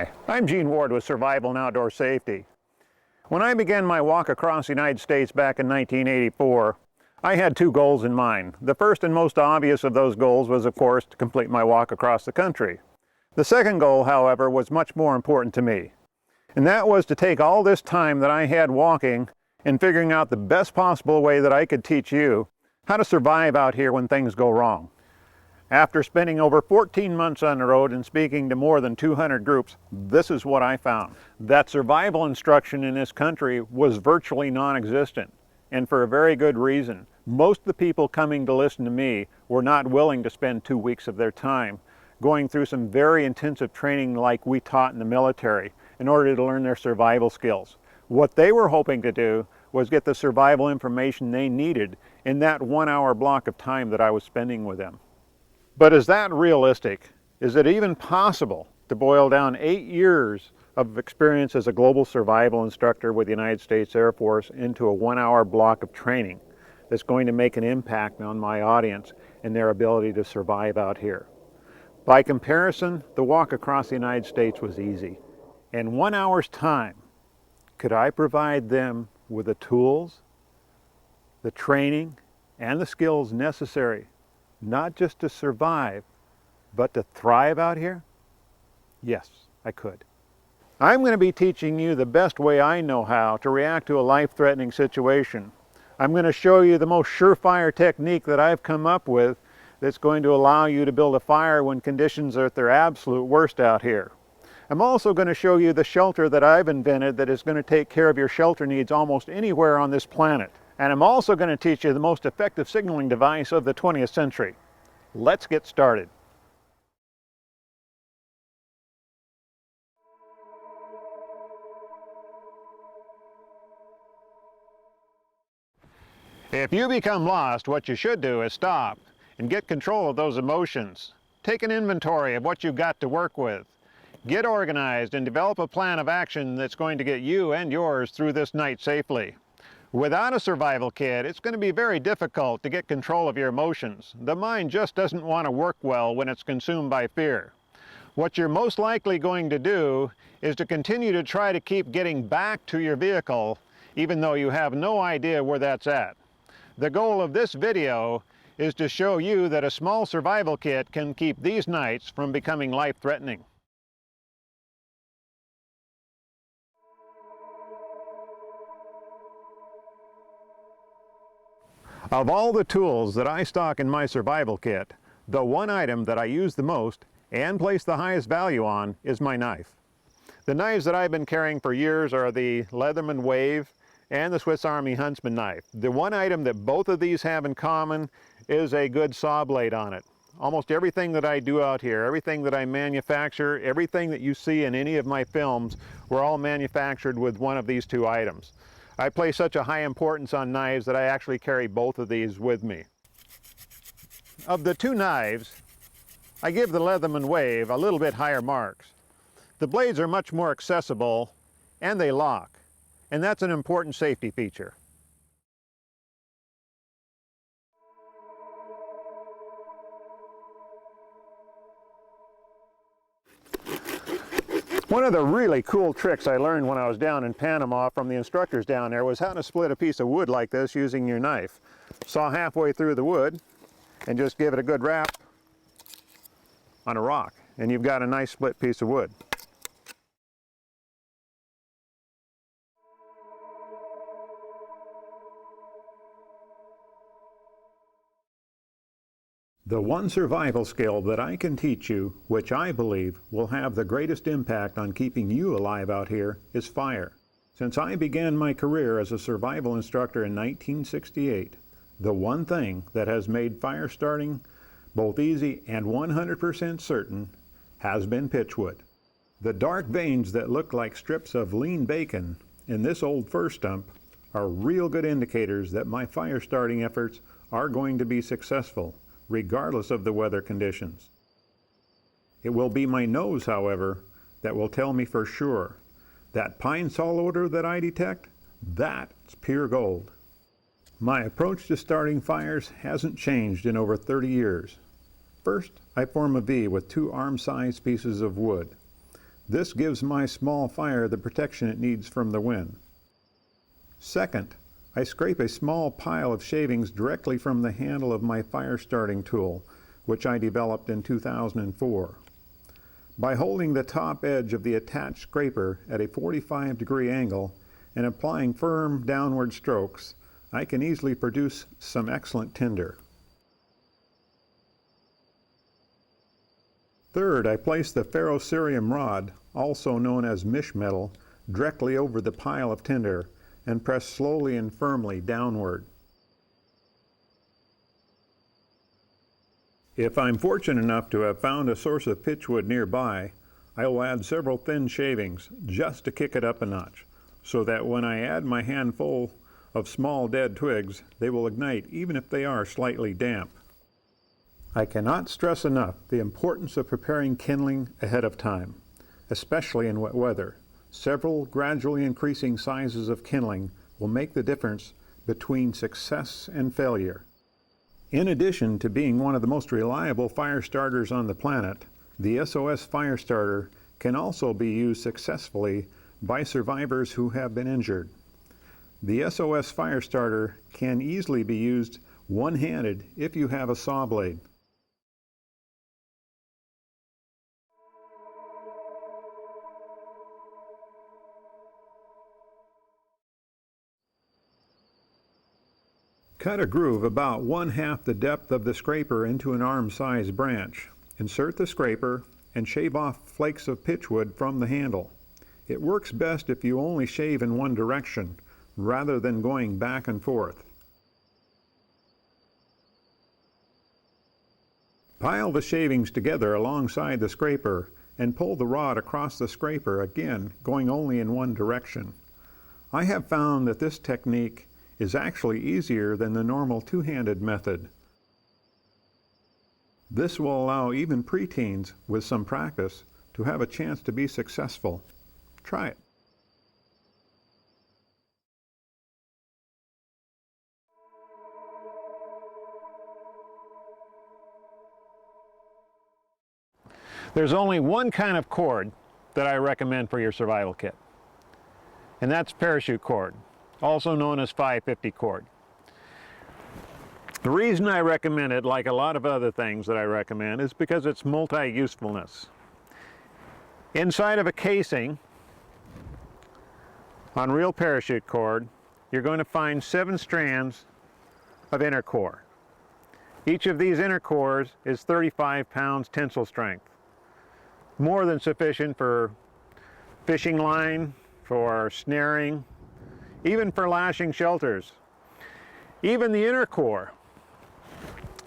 Hi, I'm Gene Ward with Survival and Outdoor Safety. When I began my walk across the United States back in 1984, I had two goals in mind. The first and most obvious of those goals was, of course, to complete my walk across the country. The second goal, however, was much more important to me, and that was to take all this time that I had walking and figuring out the best possible way that I could teach you how to survive out here when things go wrong. After spending over 14 months on the road and speaking to more than 200 groups, this is what I found. That survival instruction in this country was virtually non-existent, and for a very good reason. Most of the people coming to listen to me were not willing to spend 2 weeks of their time going through some very intensive training like we taught in the military in order to learn their survival skills. What they were hoping to do was get the survival information they needed in that 1 hour block of time that I was spending with them. But is that realistic? Is it even possible to boil down 8 years of experience as a global survival instructor with the United States Air Force into a 1 hour block of training that's going to make an impact on my audience and their ability to survive out here? By comparison, the walk across the United States was easy. In 1 hour's time, could I provide them with the tools, the training, and the skills necessary not just to survive, but to thrive out here? Yes, I could. I'm going to be teaching you the best way I know how to react to a life-threatening situation. I'm going to show you the most surefire technique that I've come up with that's going to allow you to build a fire when conditions are at their absolute worst out here. I'm also going to show you the shelter that I've invented that is going to take care of your shelter needs almost anywhere on this planet. And I'm also going to teach you the most effective signaling device of the 20th century. Let's get started. If you become lost, what you should do is stop and get control of those emotions. Take an inventory of what you've got to work with. Get organized and develop a plan of action that's going to get you and yours through this night safely. Without a survival kit, it's going to be very difficult to get control of your emotions. The mind just doesn't want to work well when it's consumed by fear. What you're most likely going to do is to continue to try to keep getting back to your vehicle, even though you have no idea where that's at. The goal of this video is to show you that a small survival kit can keep these nights from becoming life-threatening. Of all the tools that I stock in my survival kit, the one item that I use the most and place the highest value on is my knife. The knives that I've been carrying for years are the Leatherman Wave and the Swiss Army Huntsman knife. The one item that both of these have in common is a good saw blade on it. Almost everything that I do out here, everything that I manufacture, everything that you see in any of my films, were all manufactured with one of these two items. I place such a high importance on knives that I actually carry both of these with me. Of the two knives, I give the Leatherman Wave a little bit higher marks. The blades are much more accessible and they lock, and that's an important safety feature. One of the really cool tricks I learned when I was down in Panama from the instructors down there was how to split a piece of wood like this using your knife. Saw halfway through the wood and just give it a good wrap on a rock, and you've got a nice split piece of wood. The one survival skill that I can teach you, which I believe will have the greatest impact on keeping you alive out here, is fire. Since I began my career as a survival instructor in 1968, the one thing that has made fire starting both easy and 100% certain has been pitchwood. The dark veins that look like strips of lean bacon in this old fir stump are real good indicators that my fire starting efforts are going to be successful, regardless of the weather conditions. It will be my nose, however, that will tell me for sure. That pine sol odor that I detect, that's pure gold. My approach to starting fires hasn't changed in over 30 years. First, I form a V with 2 arm-sized pieces of wood. This gives my small fire the protection it needs from the wind. Second, I scrape a small pile of shavings directly from the handle of my fire starting tool, which I developed in 2004. By holding the top edge of the attached scraper at a 45-degree angle and applying firm downward strokes, I can easily produce some excellent tinder. Third, I place the ferrocerium rod, also known as mish metal, directly over the pile of tinder and press slowly and firmly downward. If I'm fortunate enough to have found a source of pitchwood nearby, I will add several thin shavings just to kick it up a notch, so that when I add my handful of small dead twigs, they will ignite even if they are slightly damp. I cannot stress enough the importance of preparing kindling ahead of time, especially in wet weather. Several gradually increasing sizes of kindling will make the difference between success and failure. In addition to being one of the most reliable fire starters on the planet, the SOS Fire Starter can also be used successfully by survivors who have been injured. The SOS Fire Starter can easily be used one-handed if you have a saw blade. Cut a groove about 1/2 the depth of the scraper into an arm-sized branch. Insert the scraper and shave off flakes of pitchwood from the handle. It works best if you only shave in one direction, rather than going back and forth. Pile the shavings together alongside the scraper and pull the rod across the scraper, again going only in one direction. I have found that this technique is actually easier than the normal two-handed method. This will allow even preteens with some practice to have a chance to be successful. Try it. There's only one kind of cord that I recommend for your survival kit, and that's parachute cord, also known as 550 cord. The reason I recommend it, like a lot of other things that I recommend, is because it's multi-usefulness. Inside of a casing on real parachute cord, you're going to find 7 strands of inner core. Each of these inner cores is 35 pounds tensile strength. More than sufficient for fishing line, for snaring, even for lashing shelters. Even the inner core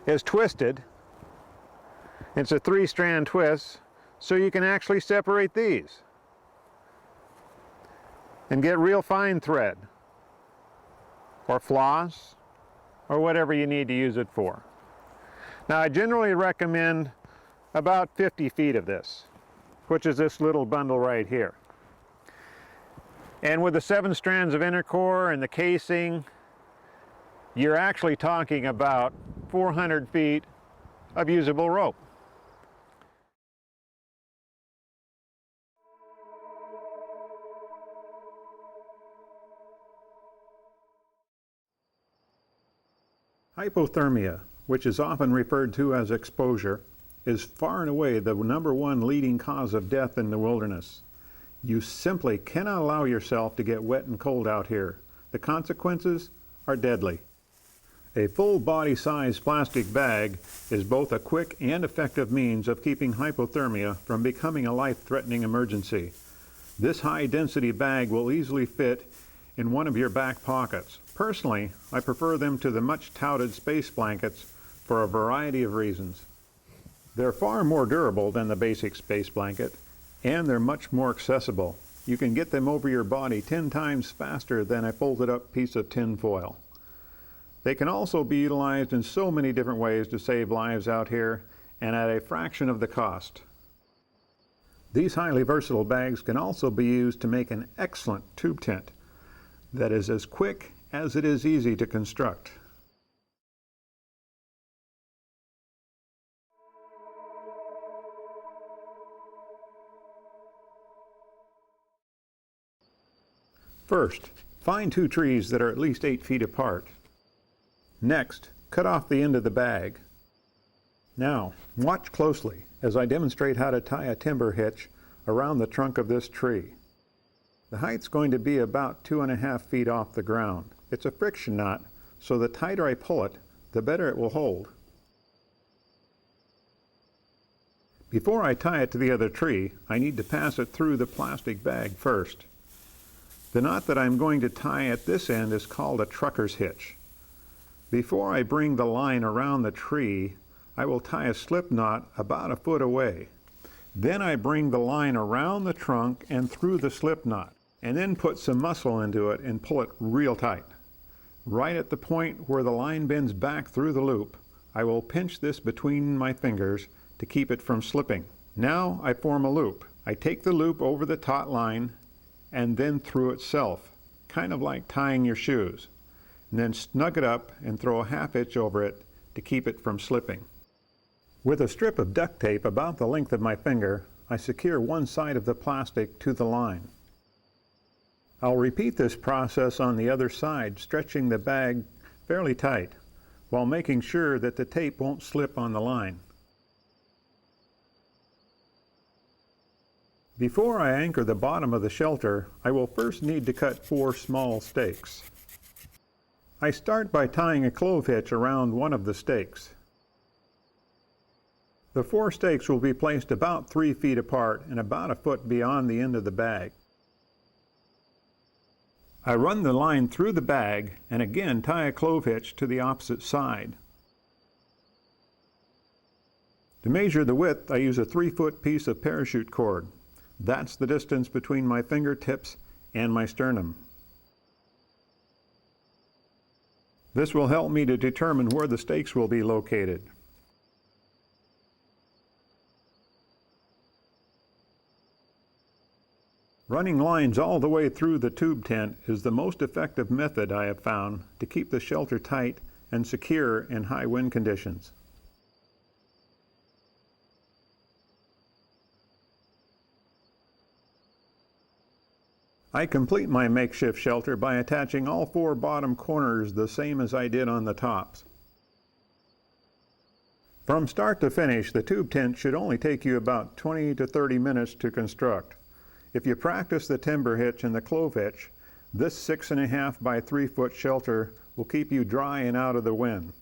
is twisted. It's a 3-strand twist, so you can actually separate these and get real fine thread or floss or whatever you need to use it for. Now, I generally recommend about 50 feet of this, which is this little bundle right here. And with the 7 strands of inner core and the casing, you're actually talking about 400 feet of usable rope. Hypothermia, which is often referred to as exposure, is far and away the #1 leading cause of death in the wilderness. You simply cannot allow yourself to get wet and cold out here. The consequences are deadly. A full body-size plastic bag is both a quick and effective means of keeping hypothermia from becoming a life-threatening emergency. This high-density bag will easily fit in one of your back pockets. Personally, I prefer them to the much-touted space blankets for a variety of reasons. They're far more durable than the basic space blanket, and they're much more accessible. You can get them over your body 10 times faster than a folded up piece of tin foil. They can also be utilized in so many different ways to save lives out here, and at a fraction of the cost. These highly versatile bags can also be used to make an excellent tube tent that is as quick as it is easy to construct. First, find two trees that are at least 8 feet apart. Next, cut off the end of the bag. Now, watch closely as I demonstrate how to tie a timber hitch around the trunk of this tree. The height's going to be about 2.5 feet off the ground. It's a friction knot, so the tighter I pull it, the better it will hold. Before I tie it to the other tree, I need to pass it through the plastic bag first. The knot that I'm going to tie at this end is called a trucker's hitch. Before I bring the line around the tree, I will tie a slip knot about a foot away. Then I bring the line around the trunk and through the slip knot, and then put some muscle into it and pull it real tight. Right at the point where the line bends back through the loop, I will pinch this between my fingers to keep it from slipping. Now I form a loop. I take the loop over the taut line and then through itself, kind of like tying your shoes, and then snug it up and throw a half hitch over it to keep it from slipping. With a strip of duct tape about the length of my finger, I secure one side of the plastic to the line. I'll repeat this process on the other side, stretching the bag fairly tight, while making sure that the tape won't slip on the line. Before I anchor the bottom of the shelter, I will first need to cut 4 small stakes. I start by tying a clove hitch around one of the stakes. The 4 stakes will be placed about 3 feet apart and about a foot beyond the end of the bag. I run the line through the bag and again tie a clove hitch to the opposite side. To measure the width, I use a 3-foot piece of parachute cord. That's the distance between my fingertips and my sternum. This will help me to determine where the stakes will be located. Running lines all the way through the tube tent is the most effective method I have found to keep the shelter tight and secure in high wind conditions. I complete my makeshift shelter by attaching all 4 bottom corners the same as I did on the tops. From start to finish, the tube tent should only take you about 20 to 30 minutes to construct. If you practice the timber hitch and the clove hitch, this 6.5 by 3 foot shelter will keep you dry and out of the wind.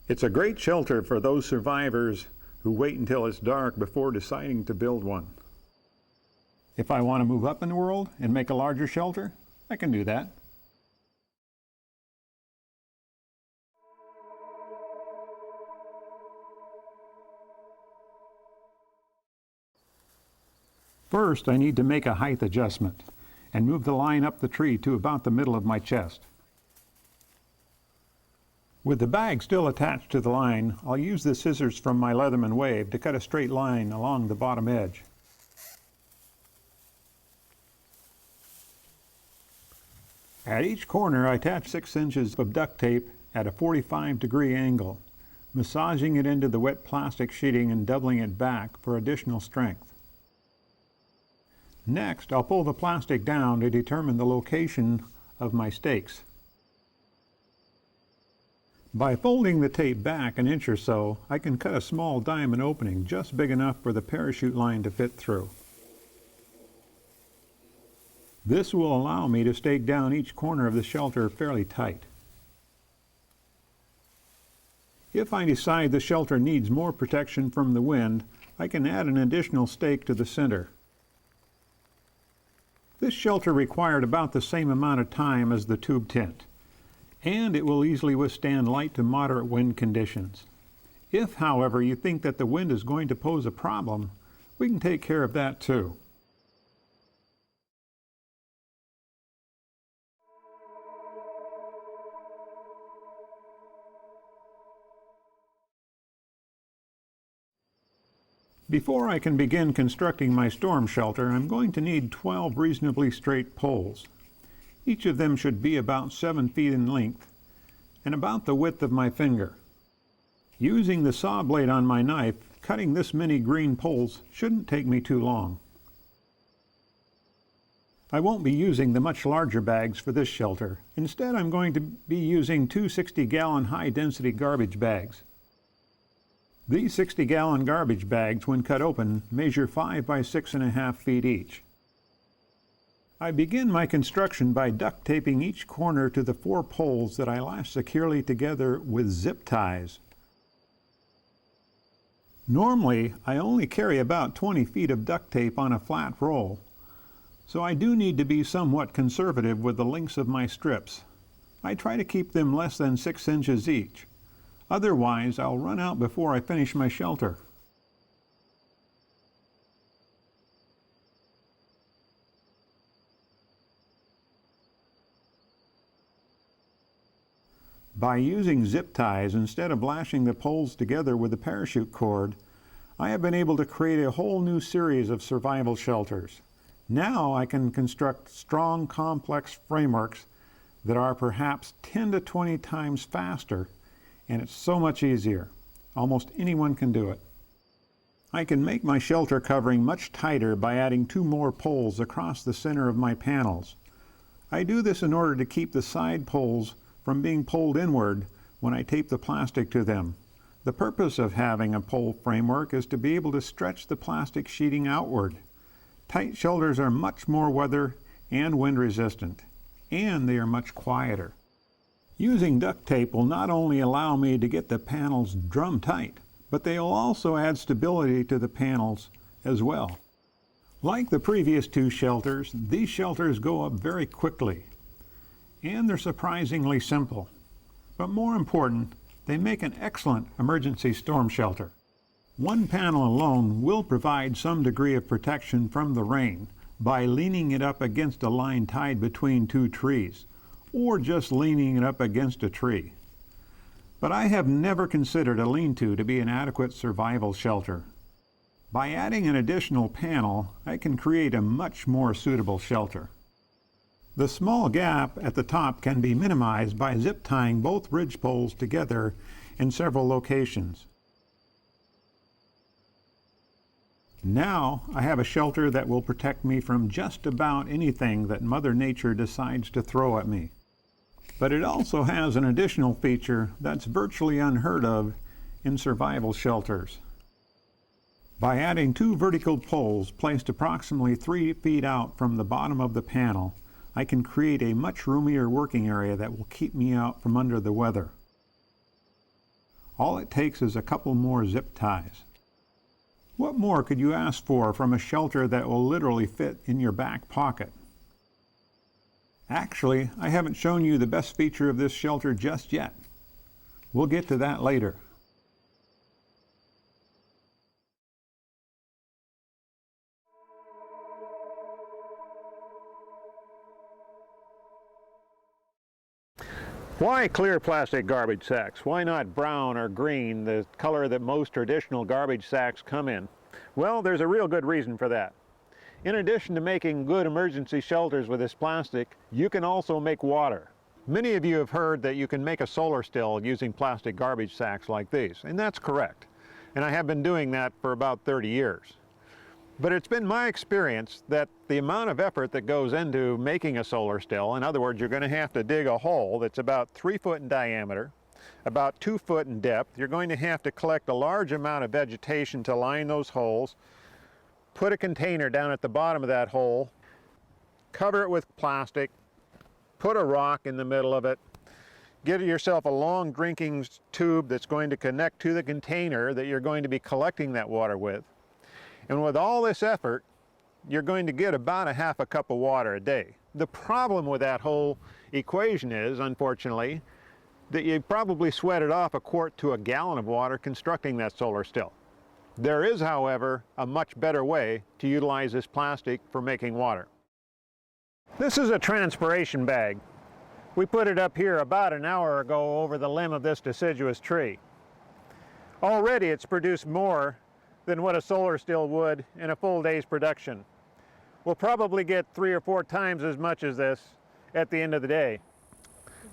It's a great shelter for those survivors who wait until it's dark before deciding to build one. If I want to move up in the world and make a larger shelter, I can do that. First, I need to make a height adjustment and move the line up the tree to about the middle of my chest. With the bag still attached to the line, I'll use the scissors from my Leatherman Wave to cut a straight line along the bottom edge. At each corner, I attach 6 inches of duct tape at a 45-degree angle, massaging it into the wet plastic sheeting and doubling it back for additional strength. Next, I'll pull the plastic down to determine the location of my stakes. By folding the tape back an inch or so, I can cut a small diamond opening just big enough for the parachute line to fit through. This will allow me to stake down each corner of the shelter fairly tight. If I decide the shelter needs more protection from the wind, I can add an additional stake to the center. This shelter required about the same amount of time as the tube tent, and it will easily withstand light to moderate wind conditions. If, however, you think that the wind is going to pose a problem, we can take care of that too. Before I can begin constructing my storm shelter, I'm going to need 12 reasonably straight poles. Each of them should be about 7 feet in length and about the width of my finger. Using the saw blade on my knife, cutting this many green poles shouldn't take me too long. I won't be using the much larger bags for this shelter. Instead, I'm going to be using two 60-gallon high-density garbage bags. These 60-gallon garbage bags, when cut open, measure 5 by 6.5 feet each. I begin my construction by duct taping each corner to the 4 poles that I lash securely together with zip ties. Normally, I only carry about 20 feet of duct tape on a flat roll, so I do need to be somewhat conservative with the lengths of my strips. I try to keep them less than 6 inches each. Otherwise, I'll run out before I finish my shelter. By using zip ties instead of lashing the poles together with a parachute cord, I have been able to create a whole new series of survival shelters. Now I can construct strong, complex frameworks that are perhaps 10 to 20 times faster, and it's so much easier. Almost anyone can do it. I can make my shelter covering much tighter by adding 2 more poles across the center of my panels. I do this in order to keep the side poles from being pulled inward when I tape the plastic to them. The purpose of having a pole framework is to be able to stretch the plastic sheeting outward. Tight shelters are much more weather and wind resistant, and they are much quieter. Using duct tape will not only allow me to get the panels drum tight, but they will also add stability to the panels as well. Like the previous 2 shelters, these shelters go up very quickly, and they're surprisingly simple. But more important, they make an excellent emergency storm shelter. 1 panel alone will provide some degree of protection from the rain by leaning it up against a line tied between 2 trees, or just leaning it up against a tree. But I have never considered a lean-to to be an adequate survival shelter. By adding an additional panel, I can create a much more suitable shelter. The small gap at the top can be minimized by zip tying both ridge poles together in several locations. Now I have a shelter that will protect me from just about anything that Mother Nature decides to throw at me. But it also has an additional feature that's virtually unheard of in survival shelters. By adding 2 vertical poles placed approximately 3 feet out from the bottom of the panel, I can create a much roomier working area that will keep me out from under the weather. All it takes is a couple more zip ties. What more could you ask for from a shelter that will literally fit in your back pocket? Actually, I haven't shown you the best feature of this shelter just yet. We'll get to that later. Why clear plastic garbage sacks? Why not brown or green, the color that most traditional garbage sacks come in? Well, there's a real good reason for that. In addition to making good emergency shelters with this plastic, you can also make water. Many of you have heard that you can make a solar still using plastic garbage sacks like these, and that's correct. And I have been doing that for about 30 years. But it's been my experience that the amount of effort that goes into making a solar still, in other words, you're going to have to dig a hole that's about 3 foot in diameter, about 2 foot in depth. You're going to have to collect a large amount of vegetation to line those holes, put a container down at the bottom of that hole, cover it with plastic, put a rock in the middle of it, get yourself a long drinking tube that's going to connect to the container that you're going to be collecting that water with. And with all this effort, you're going to get about a half a cup of water a day. The problem with that whole equation is, unfortunately, that you probably sweated off a quart to a gallon of water constructing that solar still. There is, however, a much better way to utilize this plastic for making water. This is a transpiration bag. We put it up here about an hour ago over the limb of this deciduous tree. Already it's produced more than what a solar still would in a full day's production. We'll probably get 3 or 4 times as much as this at the end of the day.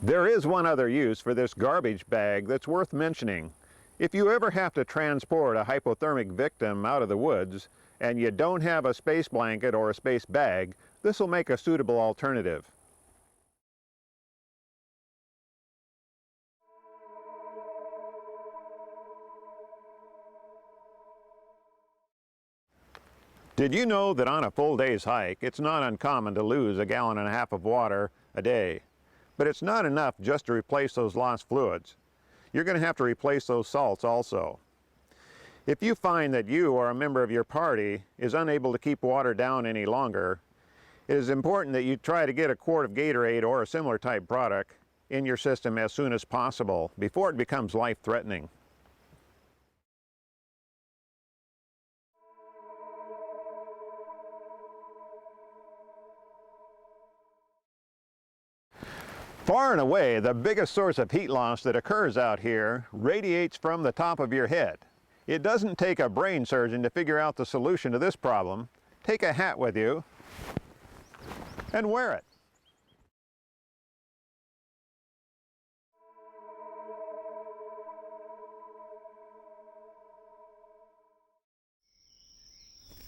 There is one other use for this garbage bag that's worth mentioning, If you ever have to transport a hypothermic victim out of the woods and you don't have a space blanket or a space bag, this will make a suitable alternative. Did you know that on a full day's hike, it's not uncommon to lose 1.5 gallons of water a day? But it's not enough just to replace those lost fluids. You're going to have to replace those salts also. If you find that you or a member of your party is unable to keep water down any longer, it is important that you try to get a quart of Gatorade or a similar type product in your system as soon as possible before it becomes life-threatening. Far and away, the biggest source of heat loss that occurs out here radiates from the top of your head. It doesn't take a brain surgeon to figure out the solution to this problem. Take a hat with you and wear it.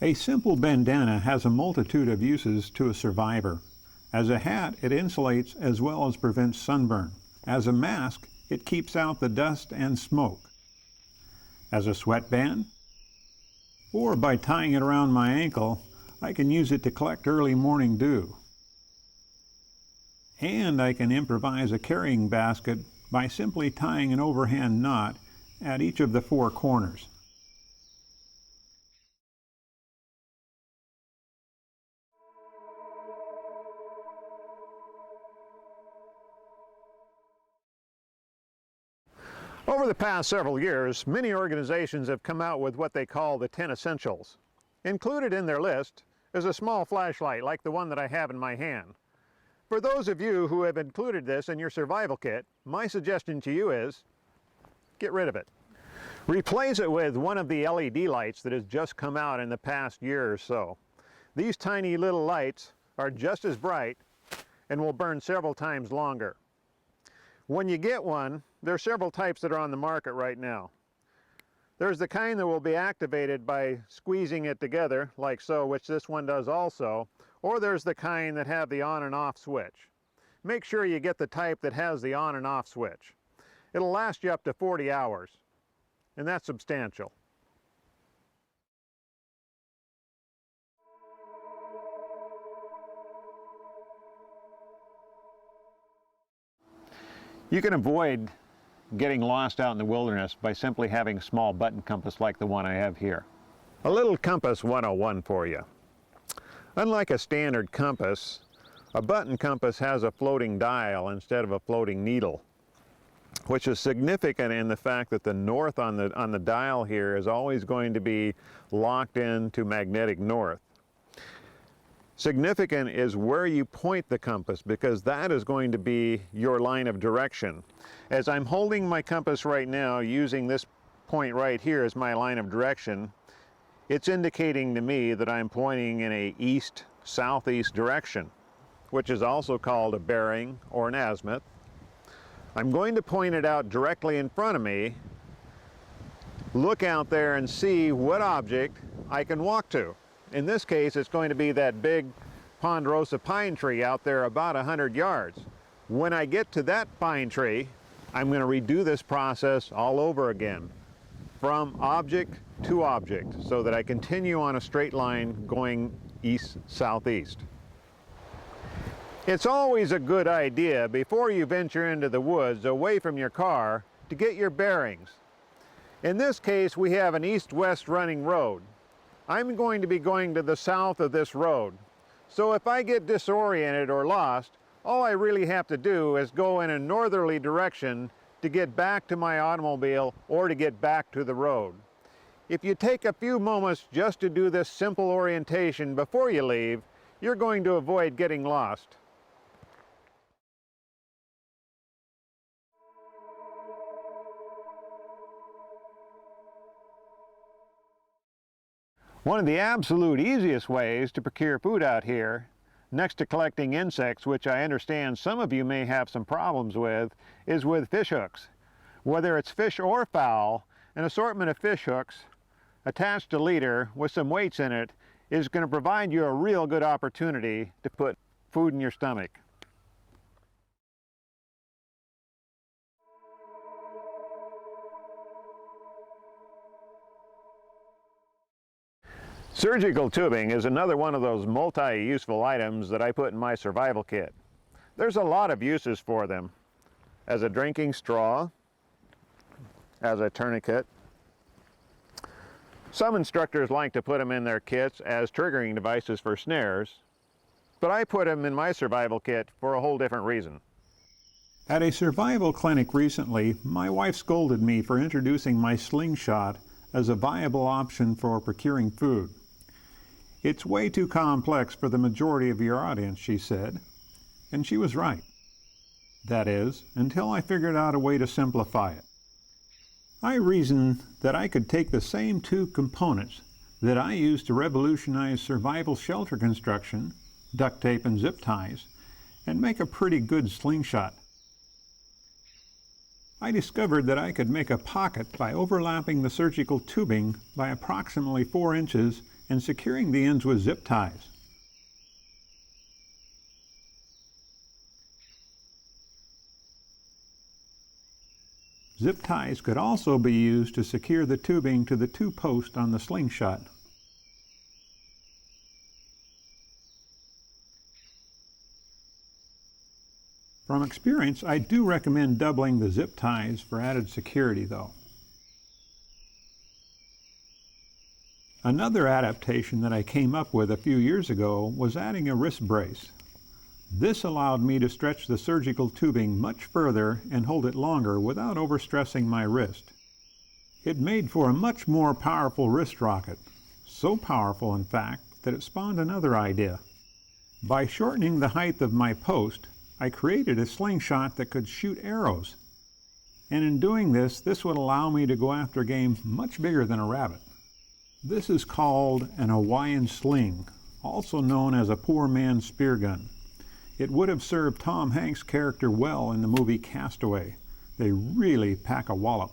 A simple bandana has a multitude of uses to a survivor. As a hat, it insulates as well as prevents sunburn. As a mask, it keeps out the dust and smoke. As a sweatband, or by tying it around my ankle, I can use it to collect early morning dew. And I can improvise a carrying basket by simply tying an overhand knot at each of the 4 corners. Over the past several years, many organizations have come out with what they call the 10 Essentials. Included in their list is a small flashlight like the one that I have in my hand. For those of you who have included this in your survival kit, my suggestion to you is, get rid of it. Replace it with one of the LED lights that has just come out in the past year or so. These tiny little lights are just as bright and will burn several times longer. When you get one, there are several types that are on the market right now. There's the kind that will be activated by squeezing it together, like so, which this one does also, or there's the kind that have the on and off switch. Make sure you get the type that has the on and off switch. It'll last you up to 40 hours, and that's substantial. You can avoid getting lost out in the wilderness by simply having a small button compass like the one I have here. A little compass 101 for you. Unlike a standard compass, a button compass has a floating dial instead of a floating needle, which is significant in the fact that the north on the dial here is always going to be locked into magnetic north. Significant is where you point the compass, because that is going to be your line of direction. As I'm holding my compass right now, using this point right here as my line of direction, it's indicating to me that I'm pointing in a east-southeast direction, which is also called a bearing or an azimuth. I'm going to point it out directly in front of me, look out there and see what object I can walk to. In this case, it's going to be that big ponderosa pine tree out there about 100 yards. When I get to that pine tree, I'm going to redo this process all over again, from object to object, so that I continue on a straight line going east-southeast. It's always a good idea, before you venture into the woods away from your car, to get your bearings. In this case, we have an east-west running road. I'm going to be going to the south of this road. So if I get disoriented or lost, all I really have to do is go in a northerly direction to get back to my automobile or to get back to the road. If you take a few moments just to do this simple orientation before you leave, you're going to avoid getting lost. One of the absolute easiest ways to procure food out here, next to collecting insects, which I understand some of you may have some problems with, is with fish hooks. Whether it's fish or fowl, an assortment of fish hooks attached to leader with some weights in it is going to provide you a real good opportunity to put food in your stomach. Surgical tubing is another one of those multi-useful items that I put in my survival kit. There's a lot of uses for them. As a drinking straw, as a tourniquet. Some instructors like to put them in their kits as triggering devices for snares, but I put them in my survival kit for a whole different reason. At a survival clinic recently, my wife scolded me for introducing my slingshot as a viable option for procuring food. It's way too complex for the majority of your audience, she said, and she was right. That is, until I figured out a way to simplify it. I reasoned that I could take the same two components that I used to revolutionize survival shelter construction, duct tape and zip ties, and make a pretty good slingshot. I discovered that I could make a pocket by overlapping the surgical tubing by approximately 4 inches and securing the ends with zip ties. Zip ties could also be used to secure the tubing to the 2 posts on the slingshot. From experience, I do recommend doubling the zip ties for added security, though. Another adaptation that I came up with a few years ago was adding a wrist brace. This allowed me to stretch the surgical tubing much further and hold it longer without overstressing my wrist. It made for a much more powerful wrist rocket, so powerful in fact that it spawned another idea. By shortening the height of my post, I created a slingshot that could shoot arrows. And in doing this would allow me to go after game much bigger than a rabbit. This is called an Hawaiian sling, also known as a poor man's spear gun. It would have served Tom Hanks' character well in the movie Castaway. They really pack a wallop.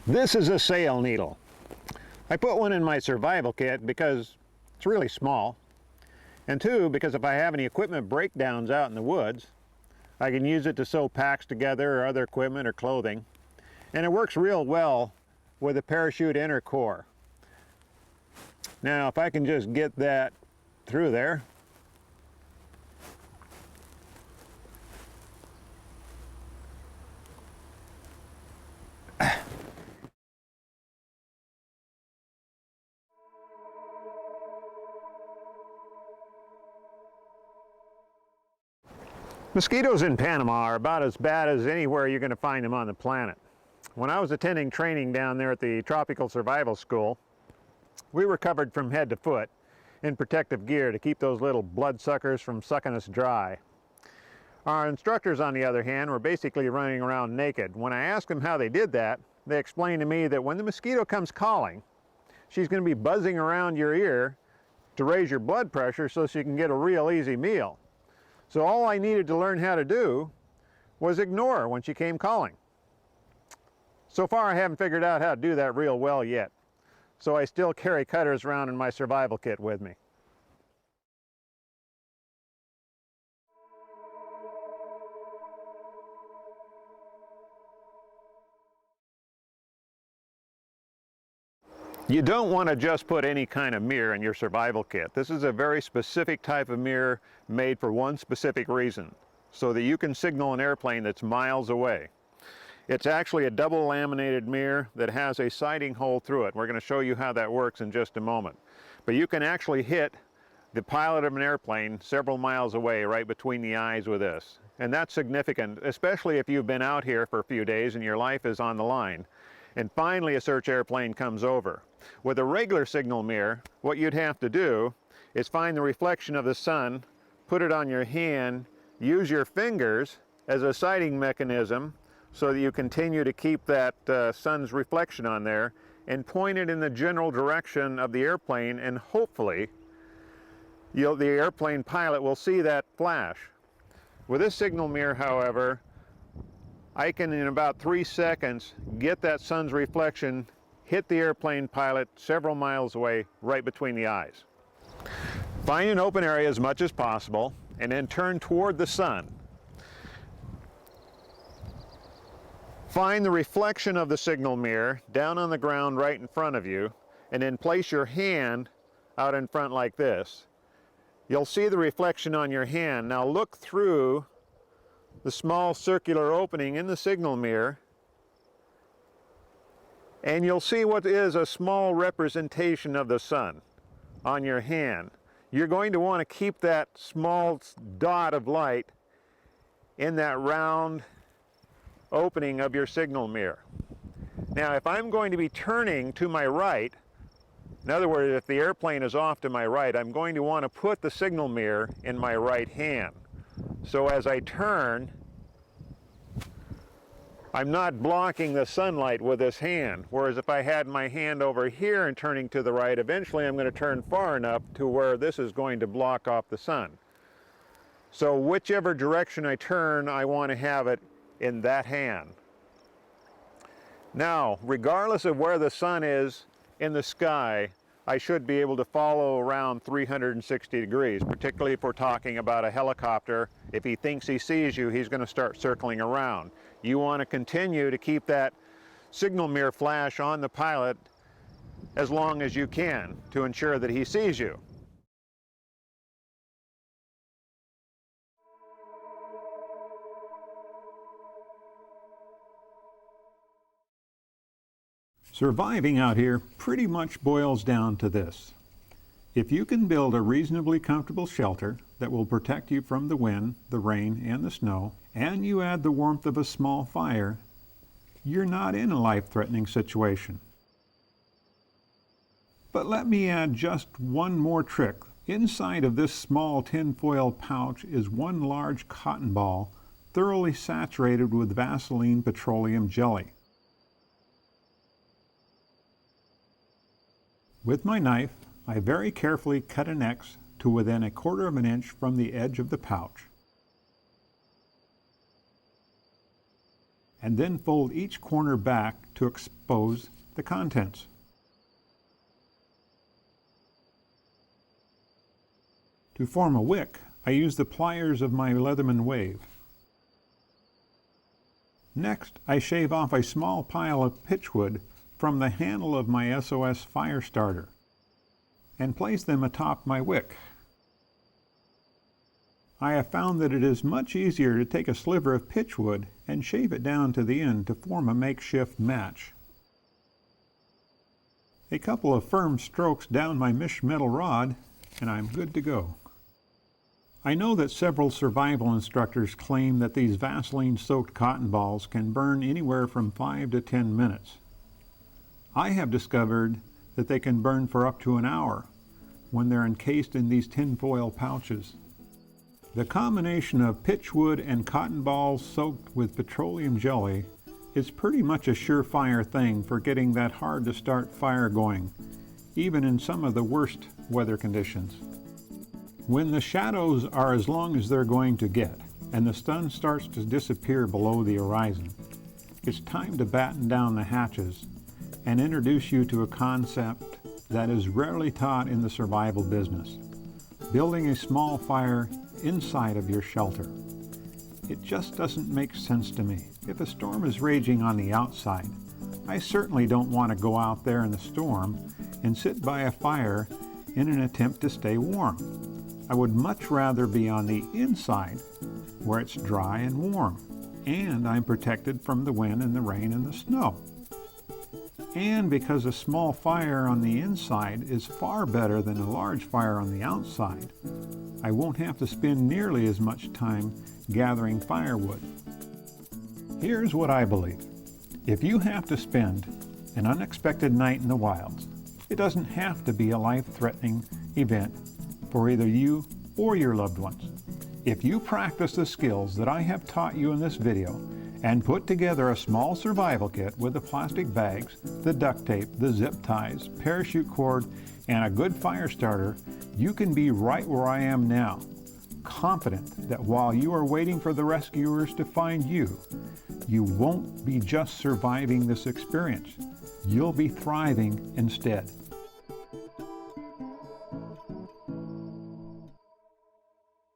This is a sail needle. I put one in my survival kit because it's really small, and 2, because if I have any equipment breakdowns out in the woods, I can use it to sew packs together or other equipment or clothing, and it works real well with a parachute inner core. Now if I can just get that through there, mosquitoes in Panama are about as bad as anywhere you're going to find them on the planet. When I was attending training down there at the Tropical Survival School, we were covered from head to foot in protective gear to keep those little bloodsuckers from sucking us dry. Our instructors, on the other hand, were basically running around naked. When I asked them how they did that, they explained to me that when the mosquito comes calling, she's going to be buzzing around your ear to raise your blood pressure so she can get a real easy meal. So all I needed to learn how to do was ignore her when she came calling. So far I haven't figured out how to do that real well yet, so I still carry cutters around in my survival kit with me. You don't want to just put any kind of mirror in your survival kit. This is a very specific type of mirror made for one specific reason, so that you can signal an airplane that's miles away. It's actually a double laminated mirror that has a sighting hole through it. We're going to show you how that works in just a moment. But you can actually hit the pilot of an airplane several miles away right between the eyes with this. And that's significant, especially if you've been out here for a few days and your life is on the line. And finally a search airplane comes over. With a regular signal mirror, what you'd have to do is find the reflection of the sun, put it on your hand, use your fingers as a sighting mechanism so that you continue to keep that sun's reflection on there, and point it in the general direction of the airplane, and hopefully the airplane pilot will see that flash. With this signal mirror, however, I can in about 3 seconds get that sun's reflection, hit the airplane pilot several miles away, right between the eyes. Find an open area as much as possible and then turn toward the sun. Find the reflection of the signal mirror down on the ground right in front of you, and then place your hand out in front like this. You'll see the reflection on your hand. Now look through the small circular opening in the signal mirror, and you'll see what is a small representation of the sun on your hand. You're going to want to keep that small dot of light in that round opening of your signal mirror. Now, if I'm going to be turning to my right, in other words, if the airplane is off to my right, I'm going to want to put the signal mirror in my right hand. So as I turn, I'm not blocking the sunlight with this hand, whereas if I had my hand over here and turning to the right, eventually I'm going to turn far enough to where this is going to block off the sun. So whichever direction I turn, I want to have it in that hand. Now, regardless of where the sun is in the sky, I should be able to follow around 360 degrees, particularly if we're talking about a helicopter. If he thinks he sees you, he's going to start circling around. You want to continue to keep that signal mirror flash on the pilot as long as you can to ensure that he sees you. Surviving out here pretty much boils down to this. If you can build a reasonably comfortable shelter that will protect you from the wind, the rain, and the snow, and you add the warmth of a small fire, you're not in a life-threatening situation. But let me add just one more trick. Inside of this small tinfoil pouch is one large cotton ball thoroughly saturated with Vaseline petroleum jelly. With my knife, I very carefully cut an X to within 1/4 of an inch from the edge of the pouch, and then fold each corner back to expose the contents. To form a wick, I use the pliers of my Leatherman Wave. Next, I shave off a small pile of pitchwood from the handle of my SOS fire starter and place them atop my wick. I have found that it is much easier to take a sliver of pitchwood and shave it down to the end to form a makeshift match. A couple of firm strokes down my mesh metal rod and I'm good to go. I know that several survival instructors claim that these Vaseline-soaked cotton balls can burn anywhere from 5 to 10 minutes. I have discovered that they can burn for up to an hour when they're encased in these tinfoil pouches. The combination of pitchwood and cotton balls soaked with petroleum jelly is pretty much a surefire thing for getting that hard-to-start fire going, even in some of the worst weather conditions. When the shadows are as long as they're going to get and the sun starts to disappear below the horizon, it's time to batten down the hatches and introduce you to a concept that is rarely taught in the survival business: building a small fire inside of your shelter. It just doesn't make sense to me. If a storm is raging on the outside, I certainly don't want to go out there in the storm and sit by a fire in an attempt to stay warm. I would much rather be on the inside where it's dry and warm, and I'm protected from the wind and the rain and the snow. And because a small fire on the inside is far better than a large fire on the outside, I won't have to spend nearly as much time gathering firewood. Here's what I believe. If you have to spend an unexpected night in the wilds, it doesn't have to be a life-threatening event for either you or your loved ones. If you practice the skills that I have taught you in this video and put together a small survival kit with the plastic bags, the duct tape, the zip ties, parachute cord, and a good fire starter, you can be right where I am now, confident that while you are waiting for the rescuers to find you, you won't be just surviving this experience. You'll be thriving instead.